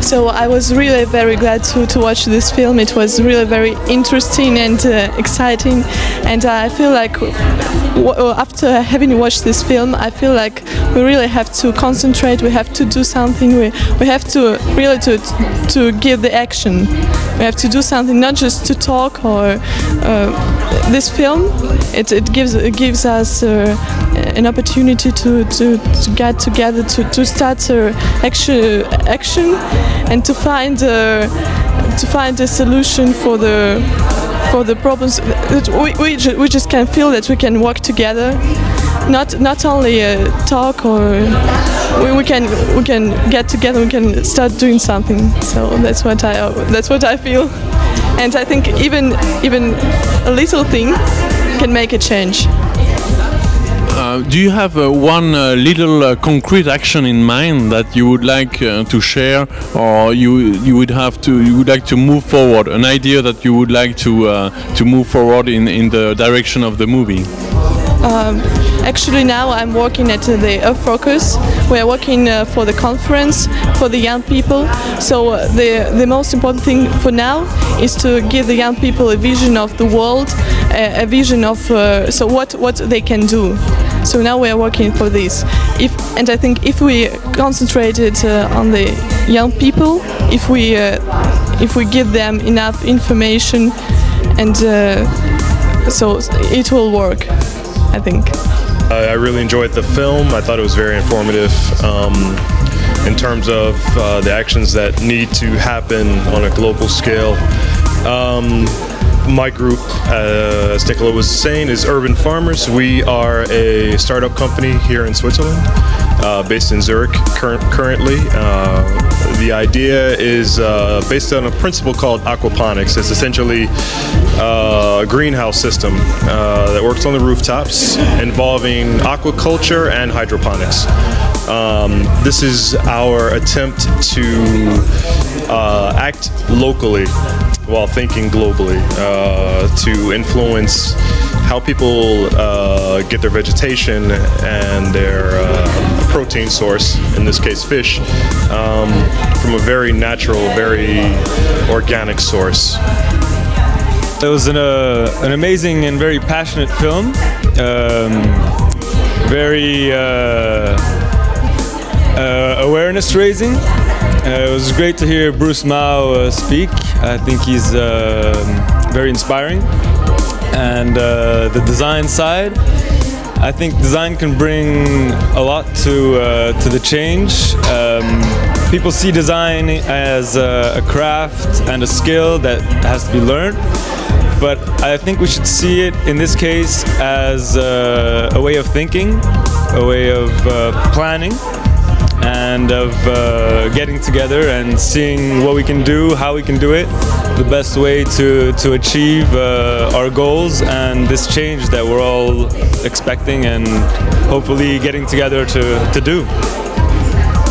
So I was really very glad to watch this film. It was really very interesting and exciting, and I feel like after having watched this film, I feel like we really have to concentrate. We have to do something. We have to really to give the action. We have to do something, not just to talk. Or this film, it gives us an opportunity to get together, to start action, and to find a solution for the problems. We just can feel that we can work together, not only talk, or we can get together. We can start doing something. So that's what I feel, and I think even a little thing can make a change. Do you have one little concrete action in mind that you would like to share, or you would like to move forward? An idea that you would like to move forward in the direction of the movie? Actually, now I'm working at the Focus. We are working for the conference for the young people. So the most important thing for now is to give the young people a vision of the world, a vision of so what they can do. So now we are working for this. And I think if we concentrated on the young people, if we give them enough information, and so it will work, I think. I really enjoyed the film. I thought it was very informative in terms of the actions that need to happen on a global scale. My group, as Nicola was saying, is Urban Farmers. We are a startup company here in Switzerland, based in Zurich currently. The idea is based on a principle called aquaponics. It's essentially a greenhouse system that works on the rooftops, involving aquaculture and hydroponics. This is our attempt to act locally while thinking globally, to influence how people get their vegetation and their protein source, in this case fish, from a very natural, very organic source. It was an amazing and very passionate film, very awareness raising. It was great to hear Bruce Mao speak. I think he's very inspiring. And the design side, I think design can bring a lot to the change. People see design as a craft and a skill that has to be learned, but I think we should see it in this case as a way of thinking, a way of planning, and of getting together and seeing what we can do, how we can do it, the best way to achieve our goals and this change that we're all expecting and hopefully getting together to do.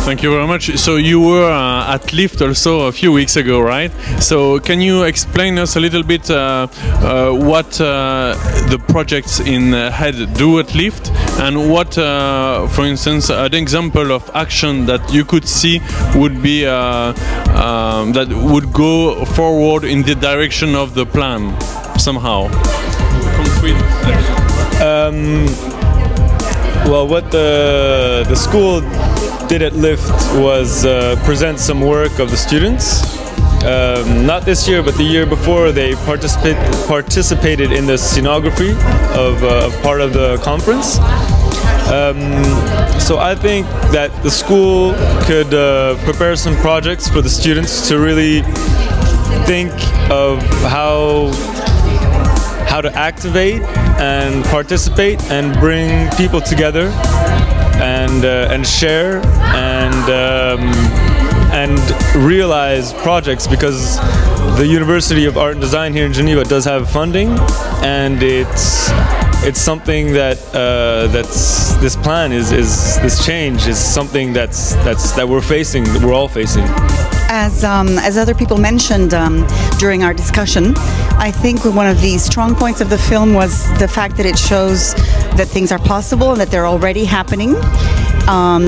Thank you very much. So you were at LIFT also a few weeks ago, right? So can you explain us a little bit what the projects in HEAD do at LIFT, and what, for instance, an example of action that you could see would be that would go forward in the direction of the plan somehow? Concrete action. Well, what the school did at LIFT was present some work of the students. Not this year, but the year before, they participated in the scenography of part of the conference. So I think that the school could prepare some projects for the students to really think of how to activate and participate and bring people together and share and realize projects, because the University of Art and Design here in Geneva does have funding, and it's something that this plan is this change is something that we're all facing. As other people mentioned during our discussion, I think one of the strong points of the film was the fact that it shows that things are possible and that they're already happening.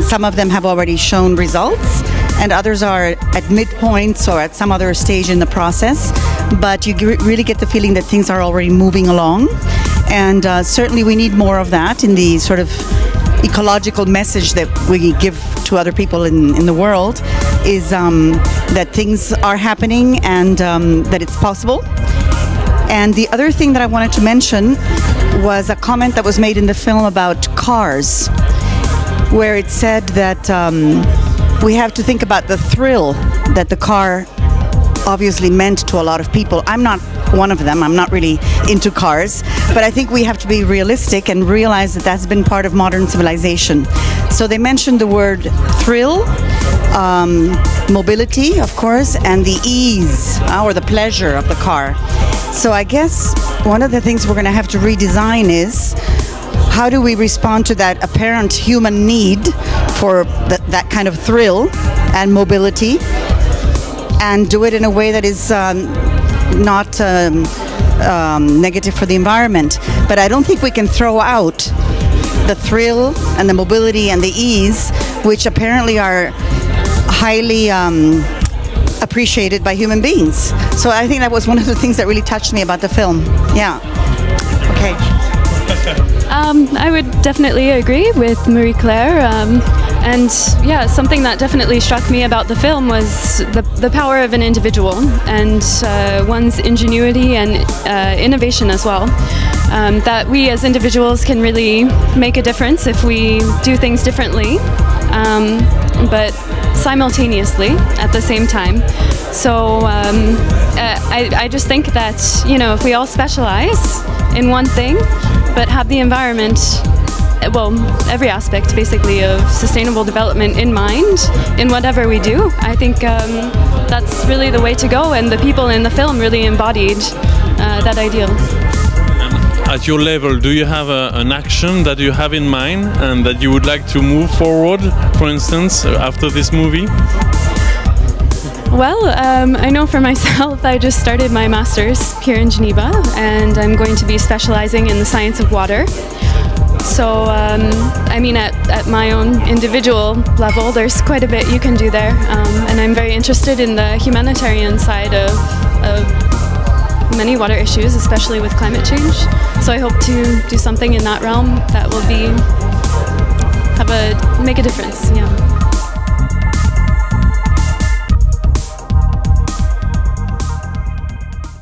Some of them have already shown results. and others are at midpoints or at some other stage in the process. But you really get the feeling that things are already moving along, and certainly we need more of that in the sort of ecological message that we give to other people in the world, is that things are happening and that it's possible. And the other thing that I wanted to mention was a comment that was made in the film about cars, where it said that we have to think about the thrill that the car obviously meant to a lot of people. I'm not one of them. I'm not really into cars, but I think we have to be realistic and realize that that's been part of modern civilization. So they mentioned the word thrill, mobility, of course, and the ease or the pleasure of the car. So I guess one of the things we're going to have to redesign is how do we respond to that apparent human need for that kind of thrill and mobility, and do it in a way that is not negative for the environment. But I don't think we can throw out the thrill and the mobility and the ease, which apparently are highly appreciated by human beings. So I think that was one of the things that really touched me about the film. Yeah. Okay. I would definitely agree with Marie-Claire. And yeah, something that definitely struck me about the film was the power of an individual and one's ingenuity and innovation as well. That we as individuals can really make a difference if we do things differently, but simultaneously at the same time. So I just think that, you know, if we all specialize in one thing, but have the environment, well, every aspect basically of sustainable development in mind in whatever we do, I think that's really the way to go, and the people in the film really embodied that ideal. At your level, do you have an action that you have in mind and that you would like to move forward, for instance, after this movie? Well, I know for myself, I just started my master's here in Geneva, and I'm going to be specializing in the science of water. So, I mean, at my own individual level, there's quite a bit you can do there, and I'm very interested in the humanitarian side of many water issues, especially with climate change. So I hope to do something in that realm that will make a difference. Yeah.